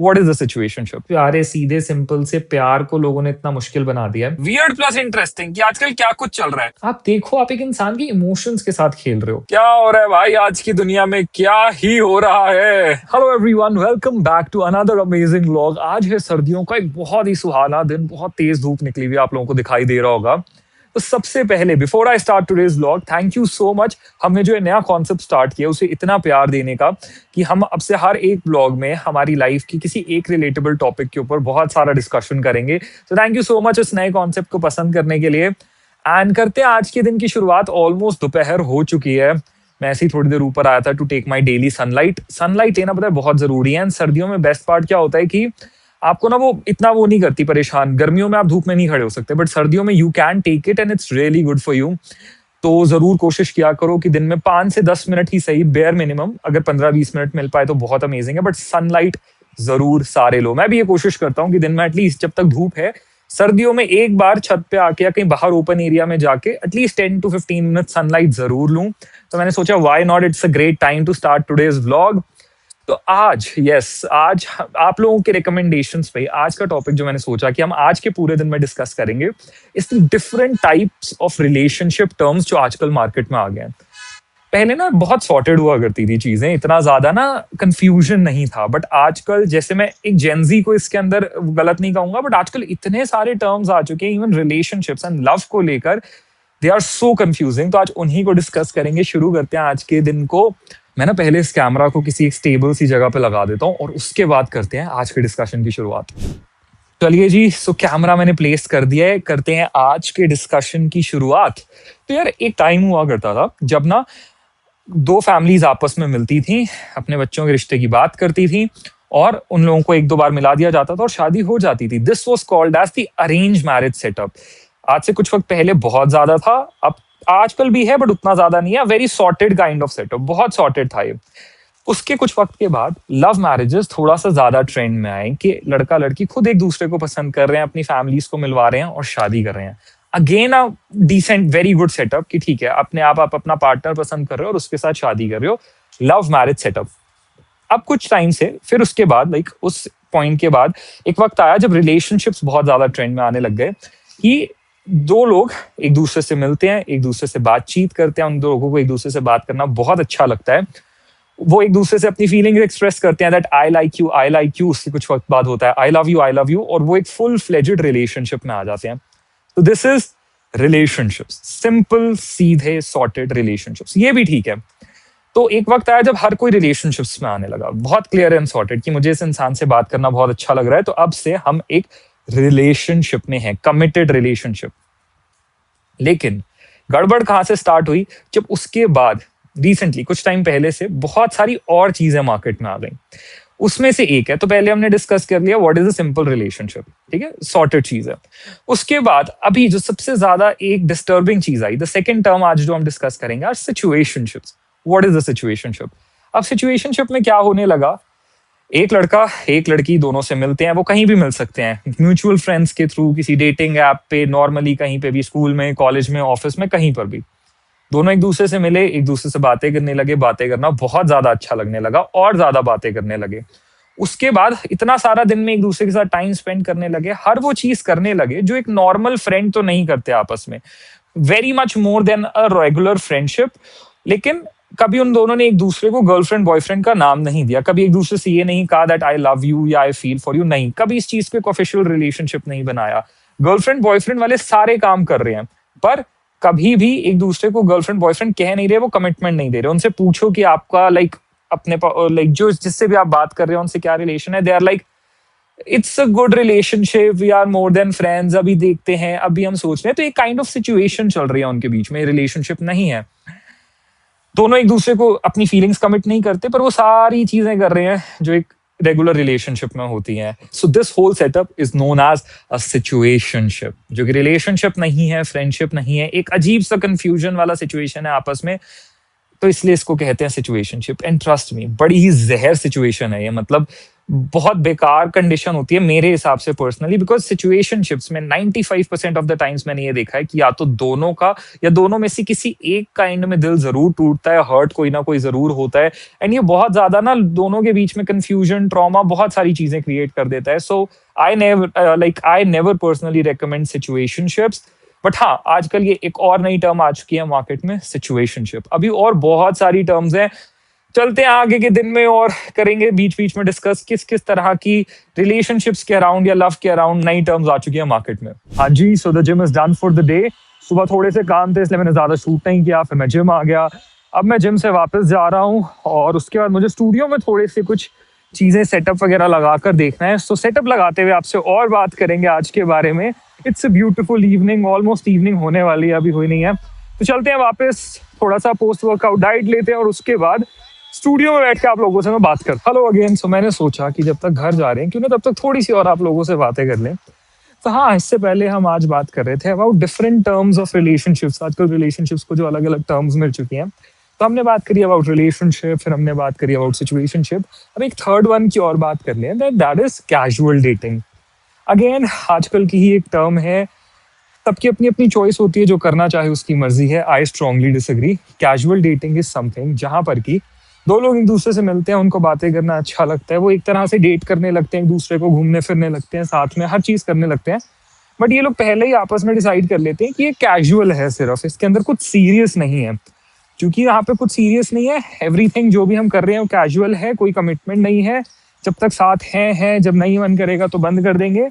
What is the situationship? प्यारे सीधे simple से प्यार को लोगों ने इतना मुश्किल बना दिया है। वियर्ड प्लस इंटरेस्टिंग कि आजकल क्या कुछ चल रहा है। आप देखो, आप एक इंसान की इमोशंस के साथ खेल रहे हो। क्या हो रहा है भाई, आज की दुनिया में क्या ही हो रहा है। Hello everyone, welcome back to another amazing vlog. आज है सर्दियों का एक बहुत ही सुहाना दिन, बहुत तेज धूप निकली हुई, आप लोगों को दिखाई दे रहा होगा। तो सबसे पहले before I start today's vlog, thank you so much हमने जो नया कॉन्सेप्ट स्टार्ट किया उसे इतना प्यार देने का कि हम अब से हर एक व्लॉग में हमारी लाइफ की किसी एक रिलेटेबल टॉपिक के ऊपर बहुत सारा डिस्कशन करेंगे। तो थैंक यू सो मच इस नए कॉन्सेप्ट को पसंद करने के लिए। एंड करते हैं आज के दिन की शुरुआत। ऑलमोस्ट दोपहर हो चुकी है। मैं ऐसे ही थोड़ी देर ऊपर आया था to take my daily sunlight. Sunlight लेना पता है बहुत जरूरी है। एंड सर्दियों में बेस्ट पार्ट क्या होता है कि आपको ना वो इतना वो नहीं करती परेशान। गर्मियों में आप धूप में नहीं खड़े हो सकते, बट सर्दियों में you can take it and it's really good for you. तो जरूर कोशिश किया करो कि दिन में 5 से 10 मिनट ही सही, बेयर मिनिमम। अगर 15-20 मिनट मिल पाए तो बहुत अमेजिंग है, बट सनलाइट जरूर सारे लो। मैं भी ये कोशिश करता हूँ कि दिन में एटलीस्ट जब तक धूप है सर्दियों में एक बार छत पे आके या कहीं बाहर ओपन एरिया में जाके एटलीस्ट 10 to 15 मिनट सनलाइट जरूर लूं। तो मैंने सोचा why not, it's a great time to start today's vlog. तो आज आप लोगों के रिकमेंडेशंस पे आज का टॉपिक जो मैंने सोचा कि हम आज के पूरे दिन में डिस्कस करेंगे, इस different types of relationship terms जो आजकल मार्केट में आ गए हैं। पहले ना बहुत सॉर्टेड हुआ करती थी चीजें, इतना ज्यादा ना कंफ्यूजन नहीं था। बट आजकल, जैसे मैं एक जेनजी को इसके अंदर गलत नहीं कहूंगा, बट आजकल इतने सारे टर्म्स आ चुके हैं इवन रिलेशनशिप्स एंड लव को लेकर, दे आर सो कंफ्यूजिंग। तो आज उन्हीं को डिस्कस करेंगे। शुरू करते हैं आज के दिन को। मैं ना पहले इस कैमरा को किसी एक स्टेबल सी जगह पे लगा देता हूँ और उसके बाद करते हैं आज के डिस्कशन की शुरुआत। चलिए जी, सो कैमरा मैंने प्लेस कर दिया है, करते हैं आज के डिस्कशन की शुरुआत। तो यार एक टाइम हुआ करता था जब ना दो फैमिलीज आपस में मिलती थी, अपने बच्चों के रिश्ते की बात करती थी और उन लोगों को एक दो बार मिला दिया जाता था और शादी हो जाती थी। This was called as the arrange marriage setup. आज से कुछ वक्त पहले बहुत ज्यादा था, अब आजकल भी है बट उतना ज्यादा नहीं है। Very sorted kind of setup, बहुत सॉर्टेड था ये। उसके कुछ वक्त के बाद लव मैरिजेस थोड़ा सा ज्यादा ट्रेंड में आए कि लड़का लड़की खुद एक दूसरे को पसंद कर रहे हैं, अपनी फैमिलीज को मिलवा रहे हैं और शादी कर रहे हैं। Again a decent very good setup कि ठीक है, अपने आप अपना पार्टनर पसंद कर रहे हो और उसके साथ शादी कर रहे हो। Love marriage setup. अब कुछ टाइम से फिर उसके बाद लाइक उस पॉइंट के बाद एक वक्त आया जब रिलेशनशिप्स बहुत ज्यादा ट्रेंड में आने लग गए कि दो लोग एक दूसरे से मिलते हैं, एक दूसरे से बातचीत करते हैं। उन दो लोगों को एक दूसरे से बात करना बहुत अच्छा लगता है। वो एक दूसरे से अपनी फीलिंग्स एक्सप्रेस करते हैं, that I like you, I like you. उसके कुछ वक्त बाद होता है आई लव यू, और वो एक फुल फ्लेजेड रिलेशनशिप में आ जाते हैं। तो दिस इज रिलेशनशिप्स, सिंपल सीधे सॉर्टेड रिलेशनशिप्स। ये भी ठीक है। तो एक वक्त आया जब हर कोई रिलेशनशिप्स में आने लगा, बहुत क्लियर एंड सॉर्टेड कि मुझे इस इंसान से बात करना बहुत अच्छा लग रहा है, तो अब से हम एक रिलेशनशिप में हैं, कमिटेड रिलेशनशिप। लेकिन गड़बड़ कहां से स्टार्ट हुई, जब उसके बाद रिसेंटली कुछ टाइम पहले से बहुत सारी और चीजें मार्केट में आ गई। उसमें से एक है, तो पहले हमने डिस्कस कर लिया what is a simple relationship, ठीक है, सॉर्टेड चीज है। उसके बाद अभी जो सबसे ज्यादा एक डिस्टर्बिंग चीज आई, द सेकंड टर्म आज जो हम डिस्कस करेंगे are situationships. What is the situationship? अब सिचुएशनशिप में क्या होने लगा, एक लड़का एक लड़की दोनों से मिलते हैं, वो कहीं भी मिल सकते हैं, म्यूचुअल फ्रेंड्स के थ्रू, किसी डेटिंग ऐप पे, नॉर्मली कहीं पे भी, स्कूल में, कॉलेज में, ऑफिस में, कहीं पर भी। दोनों एक दूसरे से मिले, एक दूसरे से बातें करने लगे, बातें करना बहुत ज्यादा अच्छा लगने लगा और ज्यादा बातें करने लगे। उसके बाद इतना सारा दिन में एक दूसरे के साथ टाइम स्पेंड करने लगे, हर वो चीज करने लगे जो एक नॉर्मल फ्रेंड तो नहीं करते आपस में, very much more than a regular friendship. लेकिन कभी उन दोनों ने एक दूसरे को गर्लफ्रेंड बॉयफ्रेंड का नाम नहीं दिया, कभी एक दूसरे से ये नहीं कहा दैट आई लव यू या आई फील फॉर यू, नहीं, कभी इस चीज को एक ऑफिशियल रिलेशनशिप नहीं बनाया। गर्लफ्रेंड बॉयफ्रेंड वाले सारे काम कर रहे हैं, पर कभी भी एक दूसरे को गर्लफ्रेंड बॉयफ्रेंड कह नहीं रहे, वो कमिटमेंट नहीं दे रहे। उनसे पूछो कि आपका लाइक अपने लाइक जो जिससे भी आप बात कर रहे हो उनसे क्या रिलेशन है, they are like it's a good relationship, we are more than friends, अभी देखते हैं, अभी हम सोच रहे हैं। तो एक काइंड ऑफ सिचुएशन चल रही है उनके बीच में, रिलेशनशिप नहीं है। दोनों एक दूसरे को अपनी फीलिंग्स कमिट नहीं करते, पर वो सारी चीजें कर रहे हैं जो एक रेगुलर रिलेशनशिप में होती हैं। So this whole setup is known as a situationship, जो कि रिलेशनशिप नहीं है, फ्रेंडशिप नहीं है, एक अजीब सा कंफ्यूजन वाला सिचुएशन है आपस में। तो इसलिए इसको कहते हैं सिचुएशनशिप। एंड ट्रस्ट मी, बड़ी ही जहर सिचुएशन है ये। मतलब बहुत बेकार कंडीशन होती है मेरे हिसाब से पर्सनली, बिकॉज सिचुएशनशिप्स में 95% ऑफ द टाइम्स मैंने ये देखा है कि या तो दोनों का या दोनों में से किसी एक का एंड में दिल जरूर टूटता है, हर्ट कोई ना कोई जरूर होता है। एंड ये बहुत ज्यादा ना दोनों के बीच में कंफ्यूजन, ट्रॉमा, बहुत सारी चीजें क्रिएट कर देता है। So I never personally recommend situationships. But हाँ, आजकल ये एक और नई टर्म आ चुकी है मार्केट में, सिचुएशनशिप। अभी और बहुत सारी टर्म्स हैं, चलते हैं आगे के दिन में और करेंगे बीच बीच में डिस्कस किस किस तरह की रिलेशनशिप्स के अराउंड या लव के अराउंड नई टर्म्स आ चुकी है मार्केट में। हाँ जी, so the gym is done for the day. सुबह थोड़े से काम थे इसलिए मैंने ज्यादा शूट नहीं किया, फिर मैं जिम आ गया। अब मैं जिम से वापस जा रहा हूँ और उसके बाद मुझे स्टूडियो में थोड़े से कुछ चीजें सेटअप वगैरह लगाकर देखना है। सो सेटअप लगाते हुए आपसे और बात करेंगे आज के बारे में। It's a beautiful evening, almost evening होने वाली है, अभी हुई नहीं है। तो चलते हैं वापस, थोड़ा सा पोस्ट वर्कआउट डाइट लेते हैं और उसके बाद स्टूडियो में बैठ के आप लोगों से मैं बात कर। Hello again. सो मैंने सोचा कि जब तक घर जा रहे हैं क्यों ना तब तक थोड़ी सी और आप लोगों से बातें कर लें। तो हाँ, इससे पहले हम आज बात कर रहे थे about different terms of relationships. आजकल रिलेशनशिप्स को जो अलग अलग टर्म्स मिल चुकी हैं, तो हमने बात करी अबाउट रिलेशनशिप, फिर हमने बात करी अबाउट सिचुएशनशिप। अब एक थर्ड वन की और बात कर लें, that is casual dating. Again आजकल की ही एक टर्म है, सबकी अपनी अपनी चॉइस होती है, जो करना चाहे उसकी मर्जी है। I strongly disagree. Casual dating is something जहां पर की दो लोग एक दूसरे से मिलते हैं, उनको बातें करना अच्छा लगता है, वो एक तरह से डेट करने लगते हैं, एक दूसरे को घूमने फिरने लगते हैं, साथ में हर चीज करने लगते हैं। बट ये लोग पहले ही आपस में डिसाइड कर लेते हैं कि ये कैजुअल है, सिर्फ इसके अंदर कुछ सीरियस नहीं है। क्योंकि यहाँ पे कुछ सीरियस नहीं है, एवरीथिंग जो भी हम कर रहे हैं वो कैजुअल है, कोई कमिटमेंट नहीं है। जब तक साथ हैं, जब नहीं मन करेगा तो बंद कर देंगे।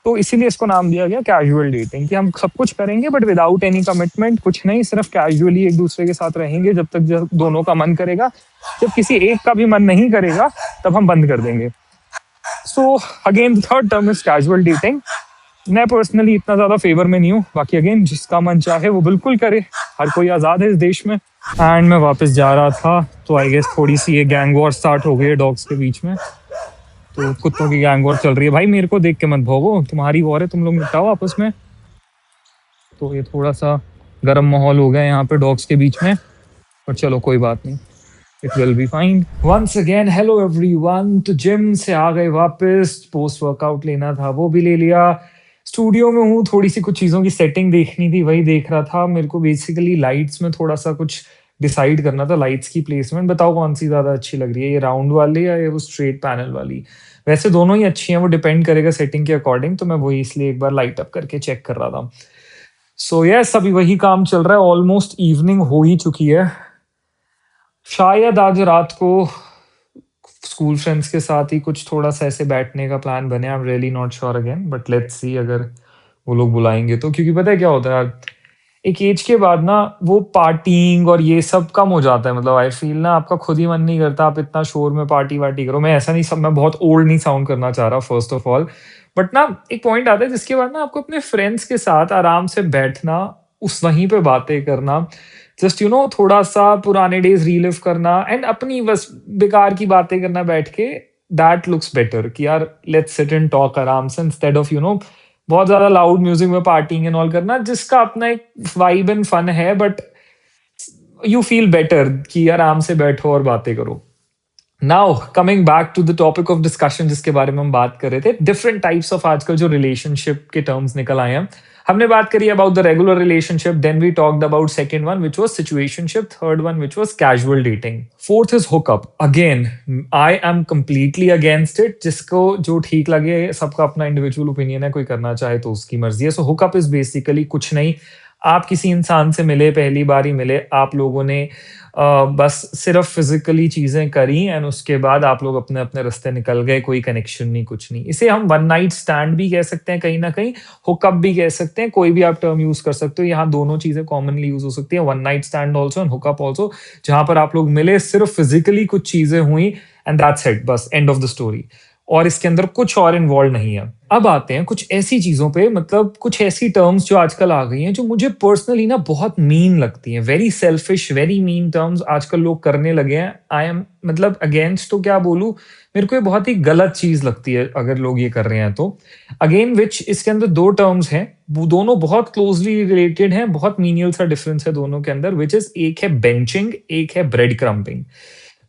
तो इसीलिए इसको नाम दिया गया कैजुअल डेटिंग, कि हम सब कुछ करेंगे बट विदाउट एनी कमिटमेंट, कुछ नहीं, सिर्फ कैजुअली एक दूसरे के साथ रहेंगे जब दोनों का मन करेगा। जब किसी एक का भी मन नहीं करेगा तब हम बंद कर देंगे। So again third term is casual dating. मैं पर्सनली इतना ज्यादा फेवर में नहीं हूँ, बाकी अगेन जिसका मन चाहे वो बिल्कुल करे, हर कोई आजाद है इस देश में। एंड मैं वापस जा रहा था तो आई गेस थोड़ी सी ये गैंग वॉर स्टार्ट हो गई है डॉग्स के बीच में। तो कुत्तों की गैंग वॉर चल रही है। भाई मेरे को देख के मत भोगो, तुम्हारी वॉर है, तुम लोग निपटाओ आपस में। तो ये थोड़ा सा गर्म माहौल हो गया यहाँ पे डॉग्स के बीच में, पर चलो कोई बात नहीं, it will be fine. Once again hello everyone. तो जिम से आ गए वापस, पोस्ट वर्कआउट लेना था वो भी ले लिया। स्टूडियो में हूँ, थोड़ी सी कुछ चीज़ों की सेटिंग देखनी थी, वही देख रहा था। मेरे को बेसिकली लाइट्स में थोड़ा सा कुछ डिसाइड करना था, लाइट्स की प्लेसमेंट। बताओ कौन सी ज़्यादा अच्छी लग रही है, ये राउंड वाली या ये वो स्ट्रेट पैनल वाली। वैसे दोनों ही अच्छी हैं, वो डिपेंड करेगा सेटिंग के अकॉर्डिंग। तो मैं वही इसलिए एक बार लाइट अप करके चेक कर रहा था। सो यस, अभी वही काम चल रहा है। ऑलमोस्ट इवनिंग हो ही चुकी है। शायद आज रात को स्कूल फ्रेंड्स के साथ ही कुछ थोड़ा सा ऐसे बैठने का प्लान बने। I am really not sure again, but let's see अगर वो लोग बुलाएंगे तो। क्योंकि पता है क्या होता है यार, एक एज के बाद ना वो पार्टिंग और ये सब कम हो जाता है। मतलब आई फील ना, आपका खुद ही मन नहीं करता आप इतना शोर में पार्टी वार्टी करो। मैं ऐसा नहीं, सब मैं बहुत ओल्ड नहीं साउंड करना चाह रहा फर्स्ट ऑफ ऑल, बट ना एक पॉइंट आता है जिसके बाद ना आपको अपने फ्रेंड्स के साथ आराम से बैठना, उस वहीं पे बातें करना, जस्ट यू नो थोड़ा सा पुराने डेज रीलिव करना एंड अपनी बस बेकार की बातें करना बैठ के, दैट लुक्स बेटर। कि यार लेट्स सिट एंड टॉक आराम से, इंस्टेड ऑफ यू नो बहुत ज्यादा लाउड म्यूजिक में पार्टिंग एंड ऑल करना, जिसका अपना एक वाइब एंड फन है, बट यू फील बेटर कि आराम से बैठो और बातें करो। Now coming back to the topic of discussion जिसके बारे में हम बात कर रहे थे, डिफरेंट टाइप्स ऑफ आजकल जो रिलेशनशिप के टर्म्स निकल आए हैं। हमने बात करी about the regular relationship, then we talked about second one which was situationship, third one which was casual dating, fourth is hookup. Again I am completely against it. जिसको जो ठीक लगे, सबका अपना इंडिविजुअल ओपिनियन है, कोई करना चाहे तो उसकी मर्जी है। सो हुकअप इज बेसिकली कुछ नहीं, आप किसी इंसान से मिले, पहली बार ही मिले, आप लोगों ने बस सिर्फ फिजिकली चीजें करी एंड उसके बाद आप लोग अपने अपने रास्ते निकल गए, कोई कनेक्शन नहीं, कुछ नहीं। इसे हम वन नाइट स्टैंड भी कह सकते हैं कहीं ना कहीं, हुकअप भी कह सकते हैं, कोई भी आप टर्म यूज कर सकते हो। यहाँ दोनों चीजें कॉमनली यूज हो सकती है, one night stand also and hookup also, जहां पर आप लोग मिले, सिर्फ फिजिकली कुछ चीजें हुई एंड दैट्स इट, बस एंड ऑफ द स्टोरी। और इसके अंदर कुछ और इन्वॉल्व नहीं है। अब आते हैं कुछ ऐसी चीजों पे, मतलब कुछ ऐसी टर्म्स जो आजकल आ गई हैं जो मुझे पर्सनली ना बहुत मीन लगती हैं। Very selfish, very mean terms आजकल लोग करने लगे हैं। आई एम मतलब अगेंस्ट तो क्या बोलूं, मेरे को ये बहुत ही गलत चीज लगती है अगर लोग ये कर रहे हैं तो। अगेन विच इसके अंदर दो टर्म्स हैं, वो दोनों बहुत क्लोजली रिलेटेड हैं, बहुत मीनियल सा डिफरेंस है दोनों के अंदर, विच इज एक है बेंचिंग, एक है ब्रेड क्रम्पिंग।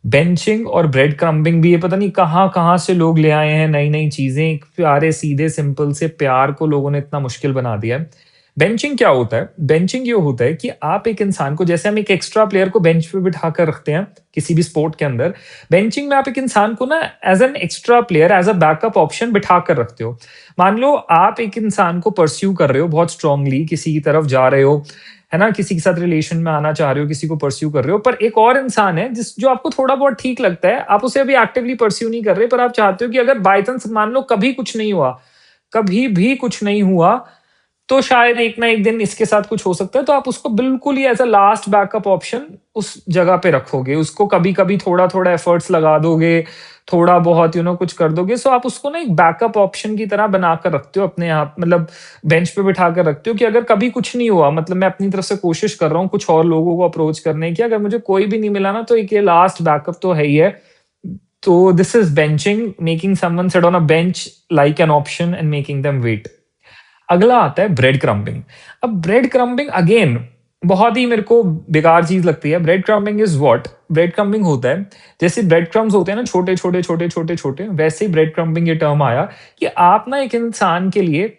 बेंचिंग और ब्रेड क्रम्बिंग भी ये पता नहीं कहाँ-कहाँ से लोग ले आए हैं नई-नई चीज़ें, एक प्यारे सीधे सिंपल से प्यार को लोगों ने इतना मुश्किल बना दिया है। बेंचिंग क्या होता है? बेंचिंग ये होता है कि आप एक इंसान को जैसे हम एक एक्स्ट्रा प्लेयर को बेंच पे बिठा कर रखते हैं, किसी भी स्पोर्ट के अंदर, बेंचिंग में आप एक इंसान को ना as an extra player, as a backup option बिठा कर रखते हो। मान लो आप एक इंसान को परस्यू कर रहे हो बहुत स्ट्रांगली, किसी की तरफ जा रहे हो, है ना? किसी के साथ रिलेशन में आना चाह रहे हो, किसी को परस्यू कर रहे हो, पर एक और इंसान है जो आपको थोड़ा बहुत ठीक लगता है, आप उसे अभी एक्टिवली परस्यू नहीं कर रहे, पर आप चाहते हो कि अगर बाय चांस मान लो कभी कुछ नहीं हुआ, कभी भी कुछ नहीं हुआ, तो शायद एक ना एक दिन इसके साथ कुछ हो सकता है, तो आप उसको बिल्कुल ही as a last backup option उस जगह पे रखोगे। उसको कभी-कभी थोड़ा-थोड़ा एफर्ट्स लगा दोगे, थोड़ा बहुत कुछ कर दोगे। सो आप उसको ना एक बैकअप ऑप्शन की तरह बनाकर रखते हो अपने आप, मतलब बेंच पे बिठा कर रखते हो कि अगर कभी कुछ नहीं हुआ, मतलब मैं अपनी तरफ से कोशिश कर रहा हूँ कुछ और लोगों को अप्रोच करने की, अगर मुझे कोई भी नहीं मिला ना, तो एक ये लास्ट बैकअप तो है ही है। तो this is benching, making someone sit on a bench like an option and making them wait. अगला आता है ब्रेड क्रम्बिंग। अब ब्रेड क्रम्बिंग अगेन बहुत ही मेरे को बेकार चीज लगती है। Breadcrumbing is what? Breadcrumbing होता है, जैसे ब्रेड क्रम्स होते हैं ना, छोटे छोटे छोटे छोटे छोटे, वैसे ही ब्रेड क्रम्बिंग ये टर्म आया कि आप ना एक इंसान के लिए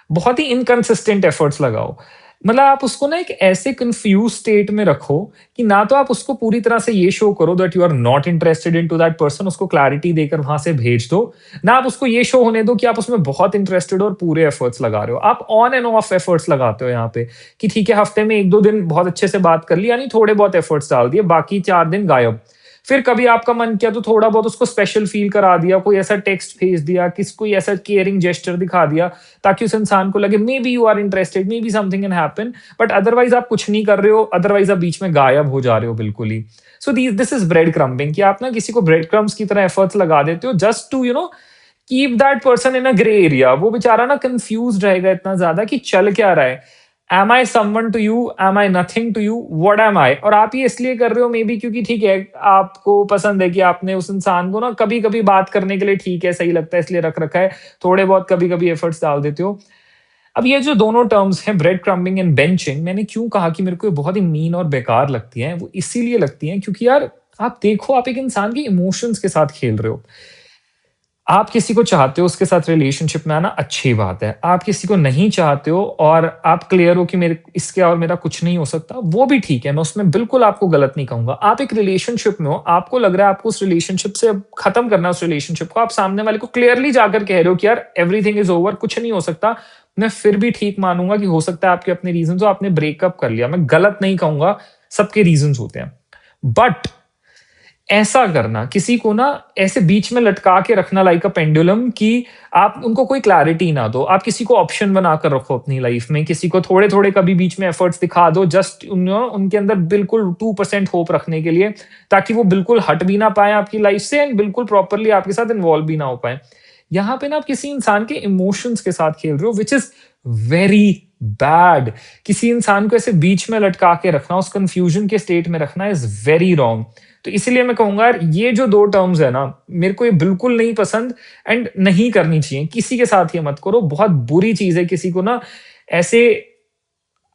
बहुत ही इनकंसिस्टेंट एफर्ट्स लगाओ। मतलब आप उसको ना एक ऐसे कंफ्यूज स्टेट में रखो कि ना तो आप उसको पूरी तरह से ये शो करो that you are not interested in to that person, उसको क्लैरिटी देकर वहां से भेज दो, ना आप उसको ये शो होने दो कि आप उसमें बहुत इंटरेस्टेड और पूरे एफर्ट्स लगा रहे हो। आप ऑन एंड ऑफ एफर्ट्स लगाते हो यहाँ पे कि ठीक है, हफ्ते में 1-2 दिन बहुत अच्छे से बात कर ली, यानी थोड़े बहुत एफर्ट्स डाल दिए, बाकी 4 दिन गायब। फिर कभी आपका मन किया तो थोड़ा बहुत उसको स्पेशल फील करा दिया, कोई ऐसा टेक्स्ट भेज दिया, किस कोई ऐसा केयरिंग जेस्चर दिखा दिया ताकि उस इंसान को लगे maybe you are interested, maybe something can happen. But otherwise आप कुछ नहीं कर रहे हो, अदरवाइज आप बीच में गायब हो जा रहे हो बिल्कुल ही। So this is bread crumbing, कि आप ना किसी को ब्रेड क्रम्स की तरह एफर्ट्स लगा देते हो just to keep that person in a grey area. वो बेचारा ना कंफ्यूज रहेगा इतना ज्यादा कि चल क्या रहा है, am I someone to you, am I nothing to you, what am I. और आप ये इसलिए कर रहे हो मे बी क्योंकि ठीक है, आपको पसंद है कि आपने उस इंसान को ना कभी कभी बात करने के लिए ठीक है, सही लगता है, इसलिए रख रखा है, थोड़े बहुत कभी कभी एफर्ट्स डाल देते हो। अब ये जो दोनों टर्म्स हैं, ब्रेड क्रम्बिंग एंड बेंचिंग, मैंने क्यों कहा कि मेरे को ये बहुत ही मीन और बेकार लगती हैं, वो इसीलिए लगती हैं क्योंकि यार आप देखो, आप एक इंसान के इमोशंस के साथ खेल रहे हो। आप किसी को चाहते हो उसके साथ रिलेशनशिप में आना, अच्छी बात है। आप किसी को नहीं चाहते हो और आप क्लियर हो कि मेरे इसके और मेरा कुछ नहीं हो सकता, वो भी ठीक है, मैं उसमें बिल्कुल आपको गलत नहीं कहूँगा। आप एक रिलेशनशिप में हो, आपको लग रहा है आपको उस रिलेशनशिप से अब खत्म करना है उस रिलेशनशिप को, आप सामने वाले को क्लियरली जाकर कह रहे हो कि यार एवरीथिंग इज ओवर, कुछ नहीं हो सकता। मैं फिर भी ठीक मानूंगा कि हो सकता है आपके अपने रीजंस हो, आपने ब्रेकअप कर लिया, मैं गलत नहीं कहूँगा, सबके रीजंस होते हैं। बट ऐसा करना, किसी को ना ऐसे बीच में लटका के रखना लाइक अ पेंडुलम, कि आप उनको कोई क्लैरिटी ना दो, आप किसी को ऑप्शन बनाकर रखो अपनी लाइफ में, किसी को थोड़े-थोड़े कभी बीच में एफर्ट्स दिखा दो, जस्ट उनके अंदर बिल्कुल 2% होप रखने के लिए, ताकि वो बिल्कुल हट भी ना पाएँ आपकी लाइफ से एंड बिल्कुल प्रॉपर्ली आपके साथ इन्वॉल्व भी ना हो पाएँ। यहाँ पे ना आप किसी इंसान के इमोशंस के साथ खेल रहे हो, व्हिच इज़ वेरी बैड। किसी इंसान को ऐसे बीच में लटका के रखना, उस कन्फ्यूजन के स्टेट में रखना इज़ वेरी रॉन्ग। तो इसीलिए मैं कहूंगा यार, ये जो 2 टर्म्स है ना, मेरे को ये बिल्कुल नहीं पसंद एंड नहीं करनी चाहिए। किसी के साथ ये मत करो, बहुत बुरी चीज़ है किसी को ना ऐसे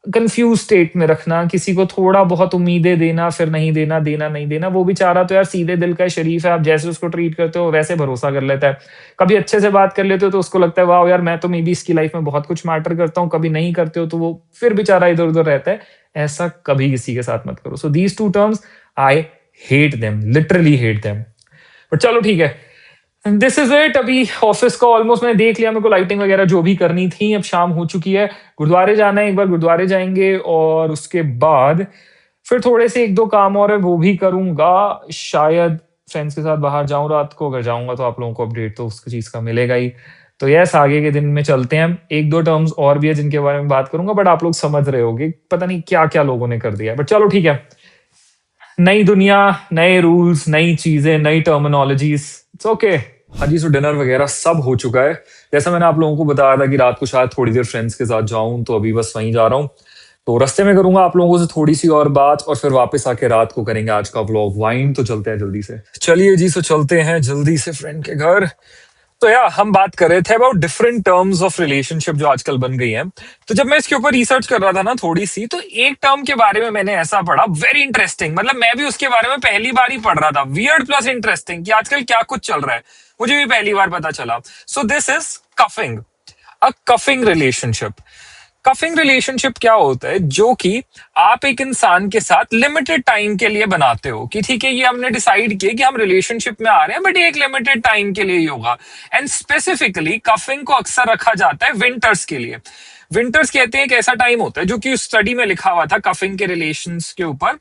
कंफ्यूज स्टेट में रखना, किसी को थोड़ा बहुत उम्मीदें देना, फिर नहीं देना, देना नहीं देना। वो बेचारा तो यार सीधे दिल का है, शरीफ है, आप जैसे उसको ट्रीट करते हो वैसे भरोसा कर लेता है। कभी अच्छे से बात कर लेते हो तो उसको लगता है वाह यार, मैं तो मे बी इसकी लाइफ में बहुत कुछ मैटर करता हूँ, कभी नहीं करते हो तो वो फिर बेचारा इधर-उधर रहता है। ऐसा कभी किसी के साथ मत करो। So these 2 terms I hate them, literally hate them. But चलो ठीक है, दिस इज इट। अभी ऑफिस का ऑलमोस्ट मैंने देख लिया, मेरे को लाइटिंग वगैरह जो भी करनी थी, अब शाम हो चुकी है, गुरुद्वारे जाना है, एक बार गुरुद्वारे जाएंगे और उसके बाद फिर थोड़े से 1-2 काम और है, वो भी करूंगा। शायद फ्रेंड्स के साथ बाहर जाऊं रात को, अगर जाऊंगा तो आप लोगों को अपडेट तो उसकी चीज का मिलेगा ही। तो यस, आगे के दिन में चलते हैं। 1-2 टर्म्स और भी है जिनके बारे में बात करूंगा, बट आप लोग समझ रहे होगे, पता नहीं क्या क्या लोगों ने कर दिया, बट चलो ठीक है। नई दुनिया, नए रूल्स, नई चीजें, नई टर्मिनोलॉजीज, इट्स ओके। हाँ जी, सो डिनर वगैरह सब हो चुका है। जैसा मैंने आप लोगों को बताया था कि रात को शायद थोड़ी देर फ्रेंड्स के साथ जाऊं, तो अभी बस वहीं जा रहा हूँ। तो रास्ते में करूंगा आप लोगों से थोड़ी सी और बात, और फिर वापस आके रात को करेंगे आज का व्लॉग वाइंड। तो चलते हैं जल्दी से, चलिए जी, सो चलते हैं जल्दी से फ्रेंड के घर। तो यार हम बात कर रहे थे about different terms of relationship जो आजकल बन गई हैं। तो जब मैं इसके ऊपर रिसर्च कर रहा था ना थोड़ी सी, तो एक टर्म के बारे में मैंने ऐसा पढ़ा, वेरी इंटरेस्टिंग, मतलब मैं भी उसके बारे में पहली बार ही पढ़ रहा था, वियर्ड प्लस इंटरेस्टिंग कि आजकल क्या कुछ चल रहा है, मुझे भी पहली बार पता चला। So this is coughing, a coughing relationship. Coughing relationship क्या होता है, जो कि आप एक इंसान के साथ लिमिटेड टाइम के लिए बनाते हो कि ठीक है, ये हमने डिसाइड किया कि हम रिलेशनशिप में आ रहे हैं, बट एक लिमिटेड टाइम के लिए ही होगा। एंड स्पेसिफिकली कफिंग को अक्सर रखा जाता है विंटर्स के लिए। विंटर्स कहते हैं एक ऐसा टाइम होता है, जो कि उस स्टडी में लिखा हुआ था कफिंग के रिलेशंस के ऊपर,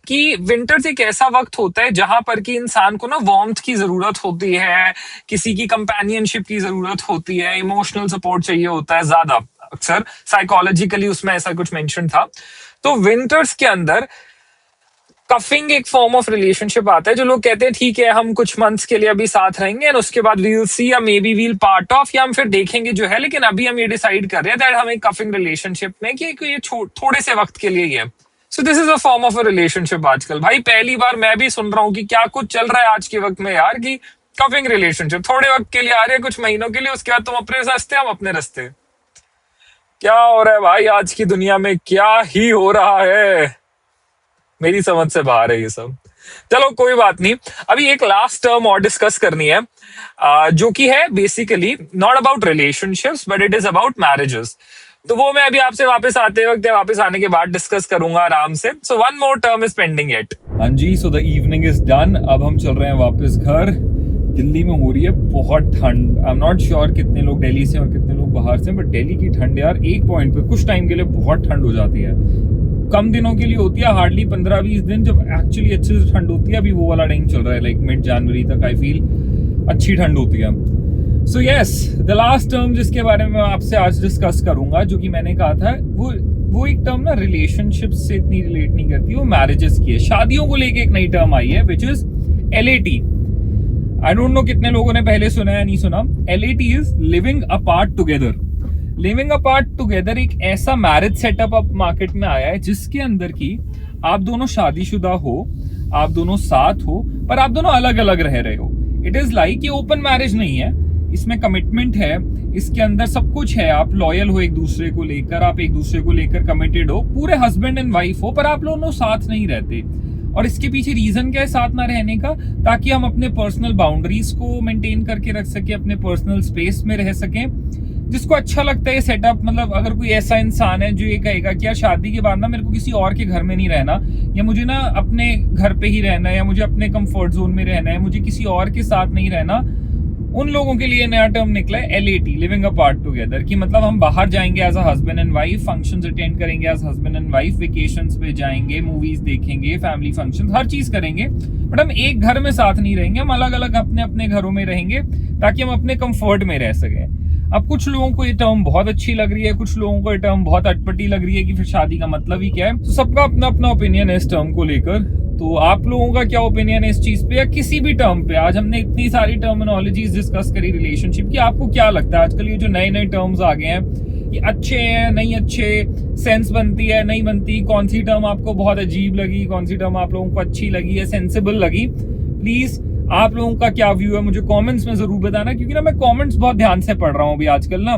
कि विंटर्स एक ऐसा वक्त होता है जहां पर कि इंसान को ना वार्मथ की जरूरत होती है, किसी की कंपेनियनशिप की जरूरत होती है, इमोशनल सपोर्ट चाहिए होता है ज्यादा, अक्सर साइकोलॉजिकली उसमें ऐसा कुछ मेंशन था। तो विंटर्स के अंदर कफिंग एक फॉर्म ऑफ रिलेशनशिप आता है, जो लोग कहते हैं ठीक है हम कुछ मंथ्स के लिए अभी साथ रहेंगे एंड उसके बाद वील सी, या maybe we'll part of, या हम फिर देखेंगे जो है, लेकिन अभी हम ये डिसाइड कर रहे हैं दैट हम एक कफिंग रिलेशनशिप में कि ये थोड़े से वक्त के लिए ही है। So this is a form of a relationship. आजकल भाई पहली बार मैं भी सुन रहा हूँ कि क्या कुछ चल रहा है आज के वक्त में यार, कि कफिंग रिलेशनशिप थोड़े वक्त के लिए आ रहे हैं, कुछ महीनों के लिए, उसके बाद तुम अपने रास्ते हम अपने रास्ते। क्या हो रहा है भाई आज की दुनिया में, क्या ही हो रहा है, मेरी समझ से बाहर है ये सब। चलो कोई बात नहीं, अभी एक लास्ट टर्म और डिस्कस करनी है, जो कि है basically not about relationships but it is about marriages. तो वो मैं अभी आपसे वापस आते वक्त या वापस आने के बाद डिस्कस करूंगा आराम से। So one more term is pending it. हाँ जी, so the evening is done. अब हम चल रहे हैं वापस घर। दिल्ली में हो रही है बहुत ठंड। आई एम नॉट श्योर कितने लोग दिल्ली से और कितने लोग बाहर से, बट दिल्ली की ठंड यार एक पॉइंट पे कुछ टाइम के लिए बहुत ठंड हो जाती है। कम दिनों के लिए होती है, हार्डली 15-20 दिन, जब एक्चुअली अच्छे से ठंड होती है। अभी वो वाला टाइम चल रहा है, लाइक मिड जनवरी तक आई फील अच्छी ठंड होती है। So yes, the last term जिसके बारे में मैं आपसे आज डिस्कस करूंगा, जो कि मैंने कहा था, वो एक टर्म ना रिलेशनशिप से इतनी रिलेट नहीं करती, वो मैरिजेस की है। शादियों को लेके एक नई टर्म आई है which is LAT। I don't know कितने लोगों ने पहले सुना है, नहीं सुना। LAT is living apart together. Living apart together एक ऐसा मैरिज सेटअप अब मार्केट में आया है जिसके अंदर की आप दोनों शादीशुदा हो, आप दोनों साथ हो, पर आप दोनों अलग अलग रह रहे हो। इट इज लाइक ये ओपन मैरिज नहीं है, इसमें कमिटमेंट है, इसके अंदर सब कुछ है। आप लॉयल हो एक दूसरे को लेकर, आप एक दूसरे को लेकर कमिटेड हो, पूरे हस्बैंड एंड वाइफ हो, पर आप दोनों साथ नहीं रहते। और इसके पीछे रीजन क्या है साथ ना रहने का? ताकि हम अपने पर्सनल बाउंड्रीज को मेंटेन करके रख सके, अपने पर्सनल स्पेस में रह सकें। जिसको अच्छा लगता है ये सेटअप, मतलब अगर कोई ऐसा इंसान है जो ये कहेगा कि यार शादी के बाद ना मेरे को किसी और के घर में नहीं रहना, या मुझे ना अपने घर पे ही रहना है, या मुझे अपने कंफर्ट जोन में रहना है, मुझे किसी और के साथ नहीं रहना, उन लोगों के लिए नया टर्म निकला है LAT, लिविंग अपार्ट टुगेदर। कि मतलब हम बाहर जाएंगे as a husband and wife, functions attend करेंगे as husband and wife, vacations पे जाएंगे, मूवीज देखेंगे, फैमिली फंक्शंस, हर चीज करेंगे, बट हम एक घर में साथ नहीं रहेंगे, हम अलग अलग अपने अपने घरों में रहेंगे ताकि हम अपने कंफर्ट में रह सकें। अब कुछ लोगों को ये टर्म बहुत अच्छी लग रही है, कुछ लोगों को ये टर्म बहुत अटपटी लग रही है कि फिर शादी का मतलब ही क्या है। तो सबका अपना अपना ओपिनियन है इस टर्म को लेकर। तो आप लोगों का क्या ओपिनियन है इस चीज पे, या किसी भी टर्म पे? आज हमने इतनी सारी टर्मिनोलॉजीज डिस्कस करी रिलेशनशिप की, आपको क्या लगता है आजकल ये जो नए नए टर्म्स आ गए हैं, ये अच्छे हैं नहीं अच्छे, सेंस बनती है नहीं बनती, कौन सी टर्म आपको बहुत अजीब लगी, कौन सी टर्म आप लोगों को अच्छी लगी है, सेंसिबल लगी? प्लीज आप लोगों का क्या व्यू है मुझे कमेंट्स में जरूर बताना, क्योंकि ना मैं कमेंट्स बहुत ध्यान से पढ़ रहा हूँ अभी आजकल ना।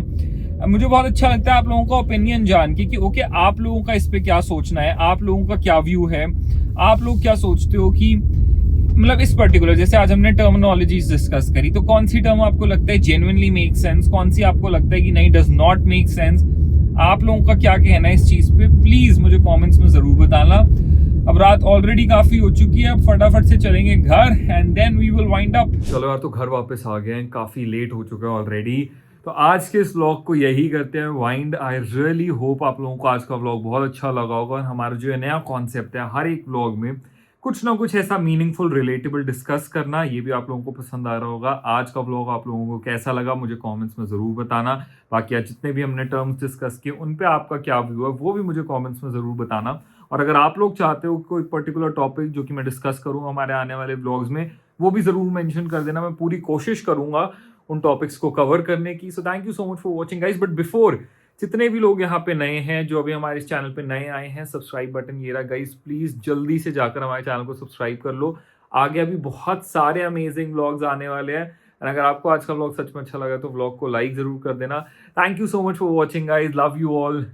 मुझे बहुत अच्छा लगता है आप लोगों का ओपिनियन जान के कि ओके आप लोगों का इस पे क्या सोचना है, आप लोगों का क्या व्यू है, आप लोग क्या सोचते हो कि मतलब इस पर्टिकुलर, जैसे आज हमने टर्मिनोलॉजीज डिस्कस करी, तो कौन सी टर्म आपको लगता है जेन्युइनली मेक सेंस, कौन सी आपको लगता है कि नहीं डज नॉट मेक सेंस? आप लोगों का क्या कहना है इस चीज पे, प्लीज मुझे कमेंट्स में जरूर बताना। अब रात ऑलरेडी काफी हो चुकी है, अब फटाफट से चलेंगे घर and then we will wind up. चलो यार, तो घर वापस आ गए हैं, काफी लेट हो चुका है ऑलरेडी। तो आज के इस व्लॉग को यही करते हैं वाइंड। आई रियली होप आप लोगों को आज का व्लॉग बहुत अच्छा लगा होगा। और हमारा जो है नया कॉन्सेप्ट है, हर एक व्लॉग में कुछ ना कुछ ऐसा मीनिंगफुल रिलेटेबल डिस्कस करना, ये भी आप लोगों को पसंद आ रहा होगा। आज का व्लॉग आप लोगों को कैसा लगा मुझे कमेंट्स में ज़रूर बताना। बाकी आज जितने भी हमने टर्म्स डिस्कस किए उन पे आपका क्या व्यू है वो भी मुझे कमेंट्स में ज़रूर बताना। और अगर आप लोग चाहते हो कोई पर्टिकुलर टॉपिक जो कि मैं डिस्कस करूँ हमारे आने वाले व्लॉग्स में, वो भी ज़रूर मेंशन कर देना। मैं पूरी कोशिश करूँगा उन टॉपिक्स को कवर करने की। So thank you so much for watching guys. But before, जितने भी लोग यहाँ पे नए हैं, जो अभी हमारे इस चैनल पे नए आए हैं, सब्सक्राइब बटन ये रहा गाइज, प्लीज जल्दी से जाकर हमारे चैनल को सब्सक्राइब कर लो। आगे अभी बहुत सारे अमेजिंग व्लॉग्स आने वाले हैं। एंड अगर आपको आज का व्लॉग सच में अच्छा लगा तो व्लॉग को लाइक जरूर कर देना. Thank you so much for watching guys. Love you all.